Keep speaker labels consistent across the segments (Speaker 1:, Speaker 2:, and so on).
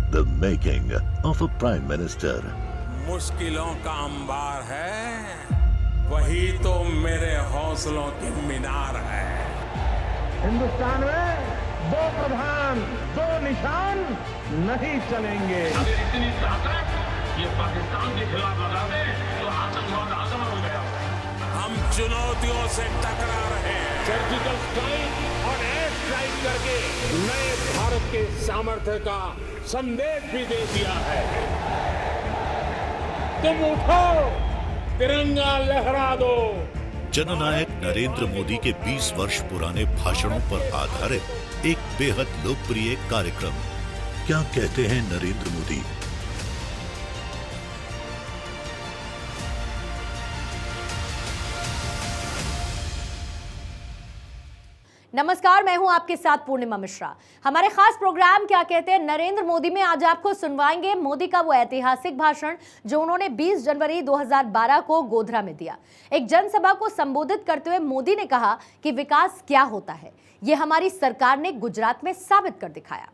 Speaker 1: The making of a Prime Minister.
Speaker 2: मुश्किलों का अंबार है, वही तो मेरे हौसलों की मीनार है।
Speaker 3: हिंदुस्तान में दो प्रधान दो निशान नहीं चलेंगे।
Speaker 4: अगर इतनी ताकत ये पाकिस्तान के खिलाफ लगा दे तो आतंकवाद आजाद हो गया।
Speaker 2: हम चुनौतियों से टकरा रहे हैं।
Speaker 5: सर्जिकल स्ट्राइक और एयर स्ट्राइक करके नए भारत के सामर्थ्य का संदेश भी दे दिया है। तुम उठो, तिरंगा लहरा दो।
Speaker 1: जननायक नरेंद्र मोदी के 20 वर्ष पुराने भाषणों पर आधारित एक बेहद लोकप्रिय कार्यक्रम। क्या कहते हैं नरेंद्र मोदी?
Speaker 6: नमस्कार, मैं हूं आपके साथ पूर्णिमा मिश्रा। हमारे खास प्रोग्राम क्या कहते हैं नरेंद्र मोदी में आज आपको सुनवाएंगे मोदी का वो ऐतिहासिक भाषण जो उन्होंने 20 जनवरी 2012 को गोधरा में दिया। एक जनसभा को संबोधित करते हुए मोदी ने कहा कि विकास क्या होता है, ये हमारी सरकार ने गुजरात में साबित कर दिखाया।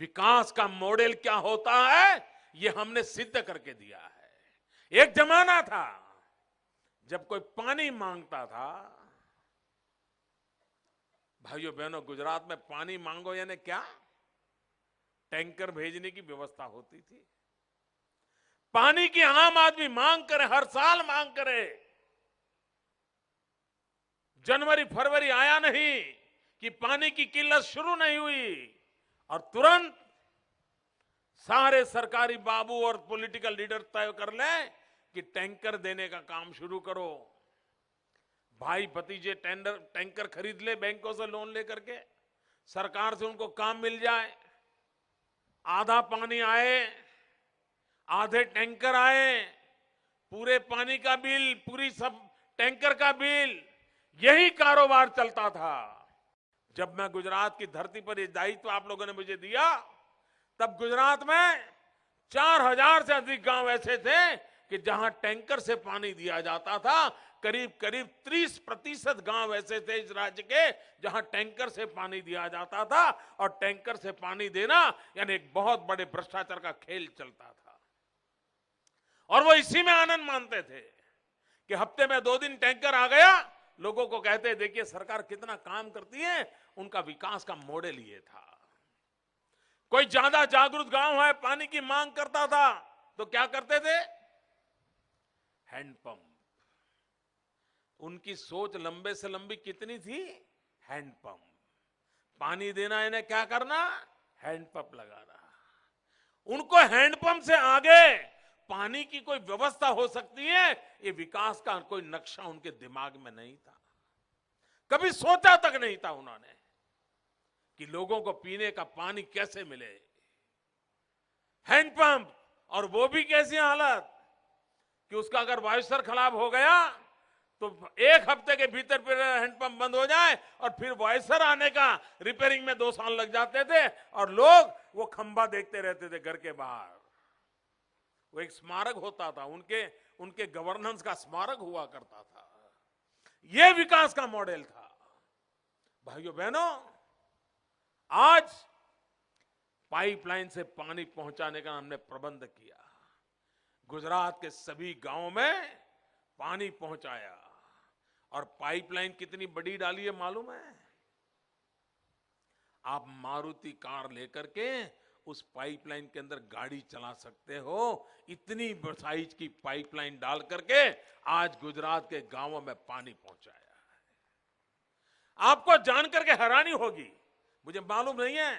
Speaker 2: विकास का मॉडल क्या होता है, ये हमने सिद्ध करके दिया है। एक जमाना था जब कोई पानी मांगता था, भाइयों बहनों, गुजरात में पानी मांगो यानी क्या, टैंकर भेजने की व्यवस्था होती थी। पानी की आम आदमी मांग करे, हर साल मांग करे। जनवरी फरवरी आया नहीं कि पानी की किल्लत शुरू नहीं हुई और तुरंत सारे सरकारी बाबू और पॉलिटिकल लीडर तय कर ले कि टैंकर देने का काम शुरू करो। भाई भतीजे टैंकर खरीद ले, बैंकों से लोन लेकर के, सरकार से उनको काम मिल जाए, आधा पानी आए, आधे टैंकर आए, पूरे पानी का बिल, पूरी सब टैंकर का बिल, यही कारोबार चलता था। जब मैं गुजरात की धरती पर ये दायित्व आप लोगों ने मुझे दिया, तब गुजरात में 4000 से अधिक गांव ऐसे थे कि जहां टैंकर से पानी दिया जाता था। करीब करीब 30% गांव ऐसे थे इस राज्य के जहां टैंकर से पानी दिया जाता था, और टैंकर से पानी देना यानी एक बहुत बड़े भ्रष्टाचार का खेल चलता था। और वो इसी में आनंद मानते थे कि हफ्ते में 2 दिन टैंकर आ गया, लोगों को कहते देखिए सरकार कितना काम करती है। उनका विकास का मॉडल ये था। कोई ज्यादा जागरूक गांव है, पानी की मांग करता था, तो क्या करते थे, हैंडपंप। उनकी सोच लंबे से लंबी कितनी थी, हैंडपंप। पानी देना इन्हें क्या करना, हैंडपंप लगाना। उनको हैंडपंप से आगे पानी की कोई व्यवस्था हो सकती है, ये विकास का कोई नक्शा उनके दिमाग में नहीं था। कभी सोचा तक नहीं था उन्होंने कि लोगों को पीने का पानी कैसे मिले। हैंडपंप, और वो भी कैसी हालत कि उसका अगर वायुस्तर खराब हो गया तो 1 हफ्ते के भीतर फिर हैंडपंप बंद हो जाए, और फिर वायुस्तर आने का रिपेयरिंग में 2 साल लग जाते थे, और लोग वो खंभा देखते रहते थे घर के बाहर। वो एक स्मारक होता था, उनके गवर्नेंस का स्मारक हुआ करता था। ये विकास का मॉडल था। भाइयों बहनों, आज पाइपलाइन से पानी पहुंचाने का हमने प्रबंध किया। गुजरात के सभी गांवों में पानी पहुंचाया, और पाइपलाइन कितनी बड़ी डाली है मालूम है? आप मारुति कार लेकर के उस पाइपलाइन के अंदर गाड़ी चला सकते हो। इतनी साइज की पाइपलाइन डाल करके आज गुजरात के गांवों में पानी पहुंचाया है। आपको जानकर के हैरानी होगी, मुझे मालूम नहीं है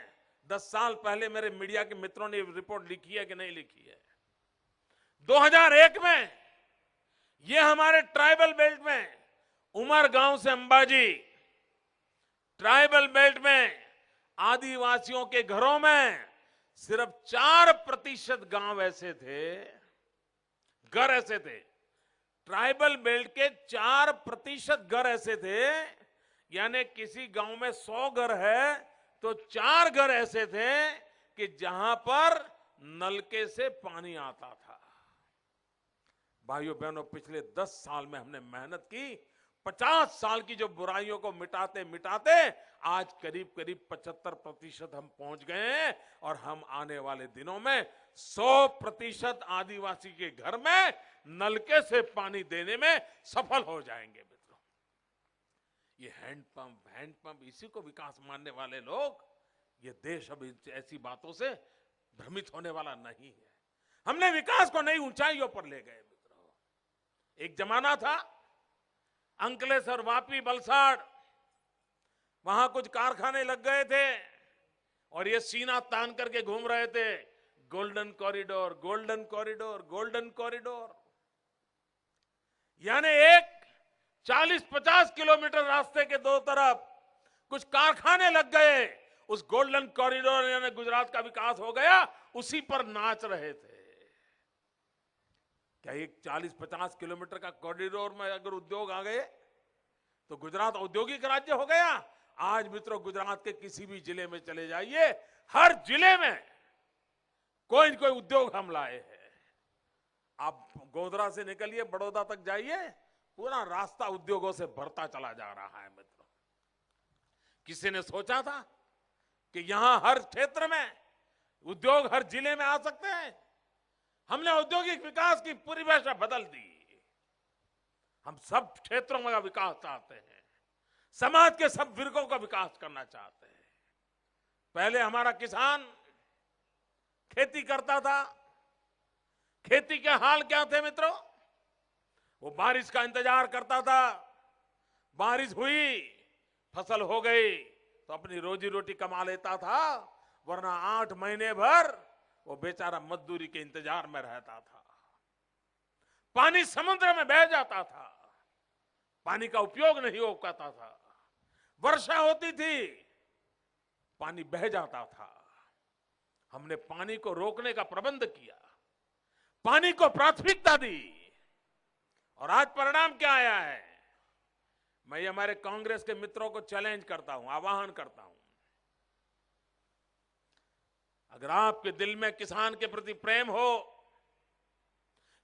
Speaker 2: 10 साल पहले मेरे मीडिया के मित्रों ने रिपोर्ट लिखी है कि नहीं लिखी है। 2001 में ये हमारे ट्राइबल बेल्ट में, उमर गांव से अंबाजी, ट्राइबल बेल्ट में आदिवासियों के घरों में सिर्फ 4% गांव ऐसे थे, घर ऐसे थे। ट्राइबल बेल्ट के 4% घर ऐसे थे, यानी किसी गांव में 100 घर है तो 4 घर ऐसे थे कि जहां पर नलके से पानी आता था। भाइयों बहनों, पिछले 10 साल में हमने मेहनत की, 50 साल की जो बुराइयों को मिटाते मिटाते आज करीब करीब 75% हम पहुंच गए हैं और हम आने वाले दिनों में 100% आदिवासी के घर में नलके से पानी देने में सफल हो जाएंगे मित्रों। ये हैंडपंप इसी को विकास मानने वाले लोग, ये देश अब ऐसी बातों से भ्रमित होने वाला नहीं है। हमने विकास को नई ऊंचाइयों पर ले गए मित्रों। एक जमाना था अंकलेश्वर, वापी, वलसाड़, वहां कुछ कारखाने लग गए थे और ये सीना तान करके घूम रहे थे, golden corridor, golden corridor, golden corridor. यानी एक 40-50 किलोमीटर रास्ते के दो तरफ कुछ कारखाने लग गए, उस गोल्डन कॉरिडोर यानी गुजरात का विकास हो गया, उसी पर नाच रहे थे। क्या एक 40-50 किलोमीटर का कॉरिडोर में अगर उद्योग आ गए तो गुजरात औद्योगिक राज्य हो गया? आज मित्रों गुजरात के किसी भी जिले में चले जाइए, हर जिले में कोई न कोई उद्योग हम लाए हैं। आप गोधरा से निकलिए, बड़ौदा तक जाइए, पूरा रास्ता उद्योगों से भरता चला जा रहा है मित्रों। किसी ने सोचा था कि यहां हर क्षेत्र में उद्योग हर जिले में आ सकते हैं? हमने औद्योगिक विकास की पूरी भाषा बदल दी। हम सब क्षेत्रों में विकास चाहते हैं, समाज के सब वर्गों का विकास करना चाहते हैं। पहले हमारा किसान खेती करता था, खेती के हाल क्या थे मित्रों? वो बारिश का इंतजार करता था, बारिश हुई, फसल हो गई तो अपनी रोजी रोटी कमा लेता था, वरना 8 महीने भर वो बेचारा मजदूरी के इंतजार में रहता था। पानी समुद्र में बह जाता था, पानी का उपयोग नहीं हो पाता था। वर्षा होती थी, पानी बह जाता था। हमने पानी को रोकने का प्रबंध किया, पानी को प्राथमिकता दी और आज परिणाम क्या आया है? मैं हमारे कांग्रेस के मित्रों को चैलेंज करता हूं, आह्वान करता हूं, अगर आपके दिल में किसान के प्रति प्रेम हो,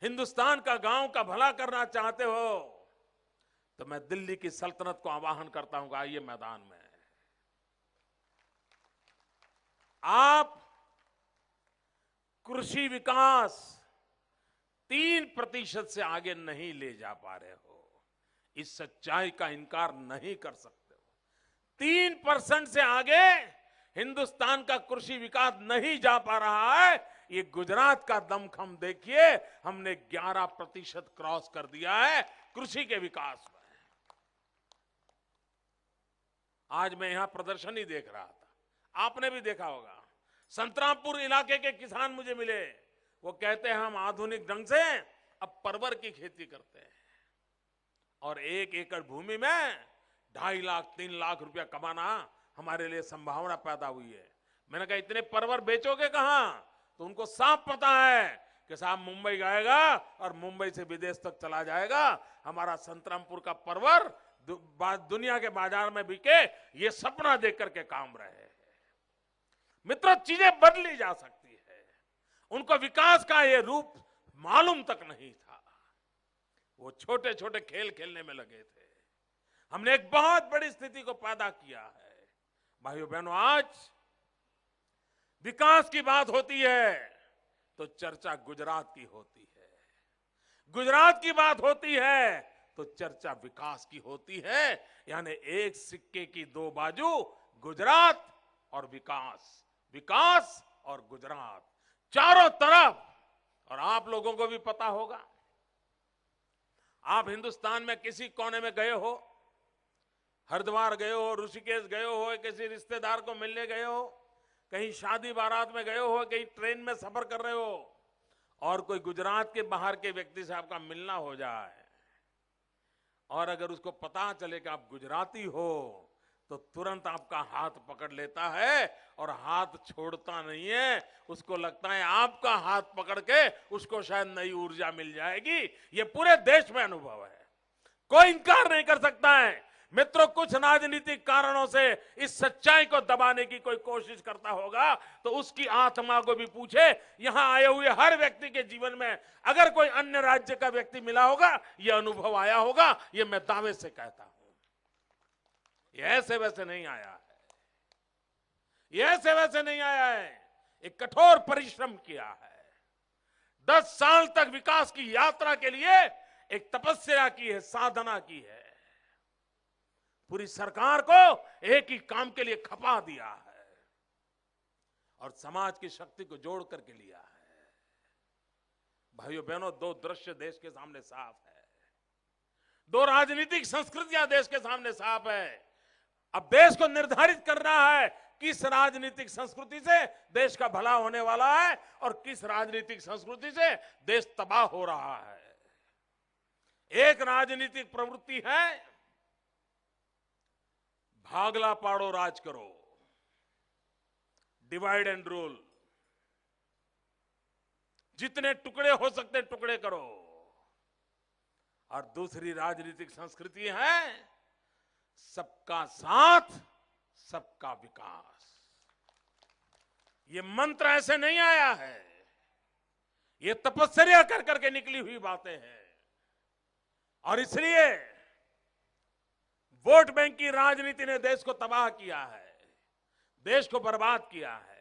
Speaker 2: हिंदुस्तान का गांव का भला करना चाहते हो, तो मैं दिल्ली की सल्तनत को आह्वान करता हूं, आइए मैदान में। आप कृषि विकास 3% से आगे नहीं ले जा पा रहे हो, इस सच्चाई का इनकार नहीं कर सकते हो। 3% से आगे हिंदुस्तान का कृषि विकास नहीं जा पा रहा है। ये गुजरात का दमखम देखिए, हमने 11% क्रॉस कर दिया है कृषि के विकास में। आज मैं यहां प्रदर्शनी देख रहा था, आपने भी देखा होगा। संतरामपुर इलाके के किसान मुझे मिले, वो कहते हैं हम आधुनिक ढंग से अब परवर की खेती करते हैं और 1 एकड़ भूमि में 2.5 लाख 3 लाख रुपया कमाना हमारे लिए संभावना पैदा हुई है। मैंने कहा इतने परवर बेचोगे कहां? तो उनको साफ पता है कि साहब मुंबई जाएगा और मुंबई से विदेश तक चला जाएगा, हमारा संतरामपुर का परवर दुनिया के बाजार में बिके, ये सपना देख करके काम रहे हैं। मित्रों, चीजें बदली जा सकती है, उनको विकास का ये रूप मालूम तक नहीं था, वो छोटे छोटे खेल खेलने में लगे थे। हमने एक बहुत बड़ी स्थिति को पैदा किया है। भाइयों बहनों, आज विकास की बात होती है तो चर्चा गुजरात की होती है, गुजरात की बात होती है तो चर्चा विकास की होती है। यानी एक सिक्के की 2 बाजू, गुजरात और विकास, विकास और गुजरात, चारों तरफ। और आप लोगों को भी पता होगा, आप हिंदुस्तान में किसी कोने में गए हो, हरिद्वार गए हो, ऋषिकेश गए हो, किसी रिश्तेदार को मिलने गए हो, कहीं शादी बारात में गए हो, कहीं ट्रेन में सफर कर रहे हो और कोई गुजरात के बाहर के व्यक्ति से आपका मिलना हो जाए और अगर उसको पता चले कि आप गुजराती हो तो तुरंत आपका हाथ पकड़ लेता है और हाथ छोड़ता नहीं है। उसको लगता है आपका हाथ पकड़ के उसको शायद नई ऊर्जा मिल जाएगी। ये पूरे देश में अनुभव है, कोई इनकार नहीं कर सकता है। मित्रों, कुछ राजनीतिक कारणों से इस सच्चाई को दबाने की कोई कोशिश करता होगा तो उसकी आत्मा को भी पूछे। यहां आए हुए हर व्यक्ति के जीवन में अगर कोई अन्य राज्य का व्यक्ति मिला होगा, यह अनुभव आया होगा, यह मैं दावे से कहता हूं। यह ऐसे वैसे नहीं आया है, यह ऐसे वैसे नहीं आया है। एक कठोर परिश्रम किया है, 10 साल तक विकास की यात्रा के लिए एक तपस्या की है, साधना की है, पूरी सरकार को एक ही काम के लिए खपा दिया है और समाज की शक्ति को जोड़ करके लिया है। भाइयों बहनों, दो दृश्य देश के सामने साफ है, दो राजनीतिक संस्कृतियां देश के सामने साफ है। अब देश को निर्धारित करना है किस राजनीतिक संस्कृति से देश का भला होने वाला है और किस राजनीतिक संस्कृति से देश तबाह हो रहा है। एक राजनीतिक प्रवृत्ति है भागला पाड़ो राज करो, डिवाइड एंड रूल, जितने टुकड़े हो सकते टुकड़े करो। और दूसरी राजनीतिक संस्कृति है सबका साथ, सबका विकास। ये मंत्र ऐसे नहीं आया है, ये तपस्या कर करके निकली हुई बातें हैं। और इसलिए वोट बैंक की राजनीति ने देश को तबाह किया है, देश को बर्बाद किया है।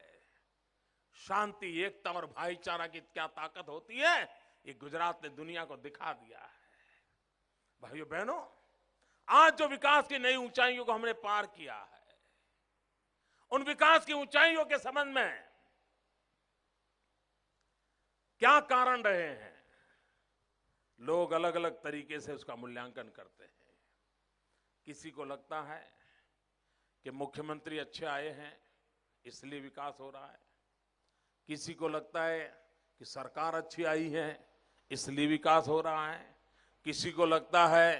Speaker 2: शांति, एकता और भाईचारा की क्या ताकत होती है, ये गुजरात ने दुनिया को दिखा दिया है। भाइयों बहनों, आज जो विकास की नई ऊंचाइयों को हमने पार किया है, उन विकास की ऊंचाइयों के संबंध में क्या कारण रहे हैं, लोग अलग अलग तरीके से उसका मूल्यांकन करते हैं। किसी को लगता है कि मुख्यमंत्री अच्छे आए हैं इसलिए विकास हो रहा है, किसी को लगता है कि सरकार अच्छी आई है इसलिए विकास हो रहा है, किसी को लगता है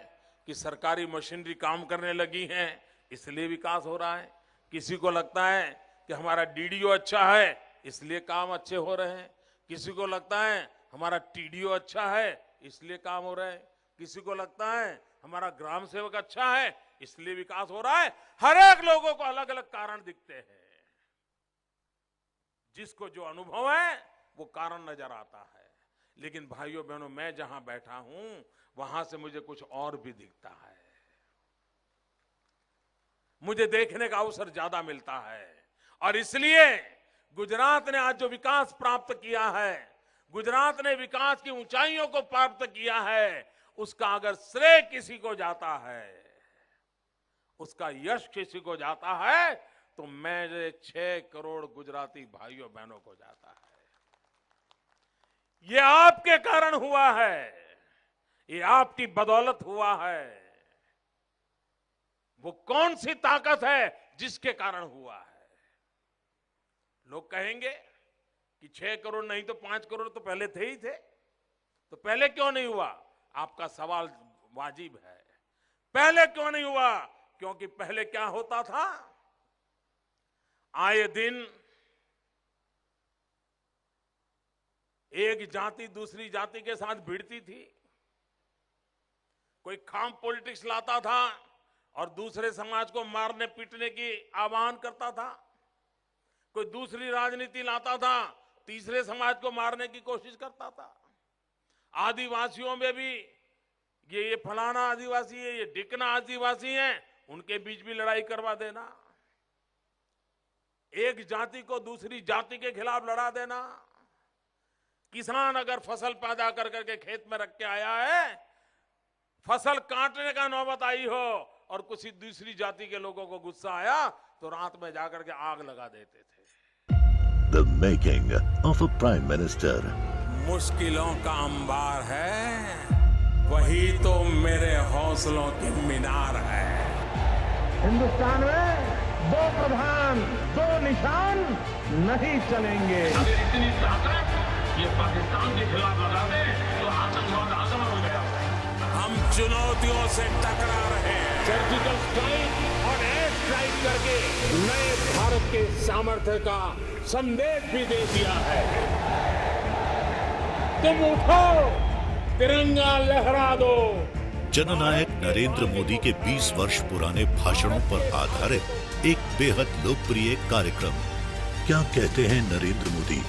Speaker 2: कि सरकारी मशीनरी काम करने लगी है इसलिए विकास हो रहा है, किसी को लगता है कि हमारा डीडीओ अच्छा है इसलिए काम अच्छे हो रहे हैं, किसी को लगता है हमारा टीडीओ अच्छा है इसलिए काम हो रहे हैं, किसी को लगता है हमारा ग्राम सेवक अच्छा है इसलिए विकास हो रहा है। हर एक लोगों को अलग अलग कारण दिखते हैं, जिसको जो अनुभव है वो कारण नजर आता है। लेकिन भाइयों बहनों, मैं जहां बैठा हूं वहां से मुझे कुछ और भी दिखता है, मुझे देखने का अवसर ज्यादा मिलता है। और इसलिए गुजरात ने आज जो विकास प्राप्त किया है, गुजरात ने विकास की ऊंचाइयों को प्राप्त किया है, उसका अगर श्रेय किसी को जाता है, उसका यश किसी को जाता है तो मेरे 6 करोड़ गुजराती भाइयों बहनों को जाता है। ये आपके कारण हुआ है, ये आपकी बदौलत हुआ है। वो कौन सी ताकत है जिसके कारण हुआ है? लोग कहेंगे कि 6 करोड़ नहीं तो 5 करोड़ तो पहले थे ही थे, तो पहले क्यों नहीं हुआ? आपका सवाल वाजिब है। पहले क्यों नहीं हुआ? क्योंकि पहले क्या होता था, आए दिन एक जाति दूसरी जाति के साथ भिड़ती थी, कोई खाम पॉलिटिक्स लाता था और दूसरे समाज को मारने पीटने की आह्वान करता था, कोई दूसरी राजनीति लाता था, तीसरे समाज को मारने की कोशिश करता था। आदिवासियों में भी ये फलाना आदिवासी है, ये डिकना आदिवासी है, उनके बीच भी लड़ाई करवा देना, एक जाति को दूसरी जाति के खिलाफ लड़ा देना। किसान अगर फसल पैदा कर करके खेत में रख के आया है, फसल काटने का नौबत आई हो और किसी दूसरी जाति के लोगों को गुस्सा आया तो रात में जाकर के आग लगा देते थे।
Speaker 1: The making of a prime minister.
Speaker 5: मुश्किलों का अंबार है, वही तो मेरे हौसलों की मीनार है।
Speaker 3: हिंदुस्तान में 2 प्रधान 2 निशान नहीं चलेंगे।
Speaker 4: अगर इतनी ताकत ये पाकिस्तान के खिलाफ लगा दे तो आतंकवाद आजमा हो गया।
Speaker 5: हम चुनौतियों से टकरा रहे हैं।
Speaker 3: सर्जिकल स्ट्राइक और एयर स्ट्राइक करके नए भारत के सामर्थ्य का संदेश भी दे दिया है। तुम उठो, तिरंगा लहरा दो,
Speaker 1: जननायक नरेंद्र मोदी के 20 वर्ष पुराने भाषणों पर आधारित एक बेहद लोकप्रिय कार्यक्रम क्या कहते हैं नरेंद्र मोदी